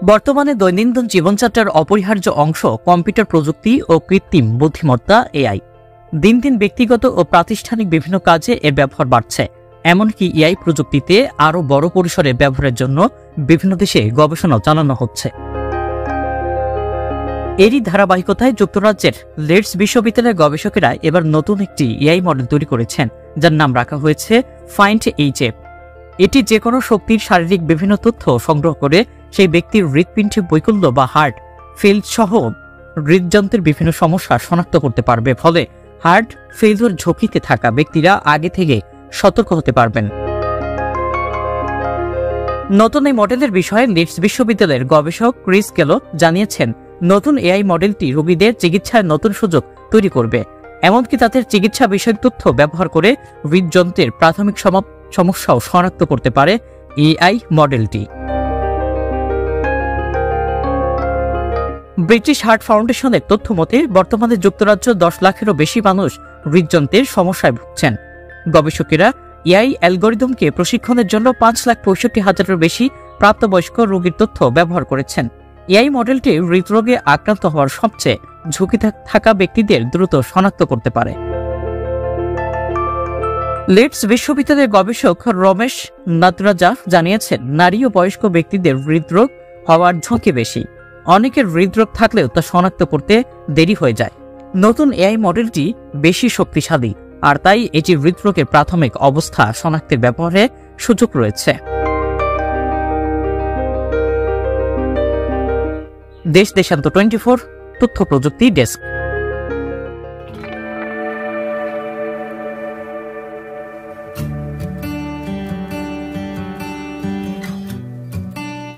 বর্তমানে দৈনন্দিন জীবনযাত্রার অপরিহার্য অংশ কম্পিউটার প্রযুক্তি ও কৃত্রিম বুদ্ধিমত্তা এআই। দিন দিন ব্যক্তিগত ও প্রাতিষ্ঠানিক বিভিন্ন কাজে এর ব্যবহার বাড়ছে। এমনকি এআই প্রযুক্তিতে আরও বড় পরিসরে ব্যবহারের জন্য বিভিন্ন দেশে গবেষণা চালানো হচ্ছে। এরই ধারাবাহিকতায় যুক্তরাজ্যের লিডস বিশ্ববিদ্যালয়ের গবেষকেরা এবার নতুন একটি এআই মডেল তৈরি করেছেন, যার নাম রাখা হয়েছে ফাইন্ড-এইচএফ। এটি যে কোনো শক্তির শারীরিক বিভিন্ন তথ্য সংগ্রহ করে সেই ব্যক্তির হৃৎপিণ্ডে বৈকল্য বা হার্ট ফেল সহ হৃদযন্ত্রের বিভিন্ন সমস্যা শনাক্ত করতে পারবে। ফলে হার্ট ফেলিওর ঝুঁকিতে থাকা ব্যক্তিরা আগে থেকে সতর্ক হতে পারবেন। নতুন এই মডেলের বিষয়ে লিডস বিশ্ববিদ্যালয়ের গবেষক ক্রিস কেলো জানিয়েছেন, নতুন এআই মডেলটি রোগীদের চিকিৎসার নতুন সুযোগ তৈরি করবে, এমনকি তাদের চিকিৎসা বিষয়ক তথ্য ব্যবহার করে হৃদযন্ত্রের প্রাথমিক সমস্যাও শনাক্ত করতে পারে এআই মডেলটি। ব্রিটিশ হার্ট ফাউন্ডেশনের তথ্য মতে বর্তমানে যুক্তরাজ্য 10 লাখেরও বেশি মানুষ হৃদযন্ত্রের সমস্যায় ভুগছেন। গবেষকেরা এআই অ্যালগরিদমকে প্রশিক্ষণের জন্য 5,65,000-এর বেশি প্রাপ্তবয়স্ক রোগীর তথ্য ব্যবহার করেছেন। এআই মডেলটি হৃদরোগে আক্রান্ত হওয়ার সবচেয়ে ঝুঁকি থাকা ব্যক্তিদের দ্রুত শনাক্ত করতে পারে। লিডস বিশ্ববিদ্যালয়ের গবেষক রমেশ নাতরাজা জানিয়েছেন, নারী ও বয়স্ক ব্যক্তিদের হৃদরোগ হওয়ার ঝুঁকি বেশি। অনেকের হৃদরোগ থাকলেও তা শনাক্ত করতে দেরি হয়ে যায়। নতুন এআই মডেলটি বেশি শক্তিশালী, আর তাই এটি হৃদরোগের প্রাথমিক অবস্থা শনাক্তের ব্যাপারে সুযোগ রয়েছে। দেশ দেশান্তর 24 তথ্য প্রযুক্তি ডেস্ক।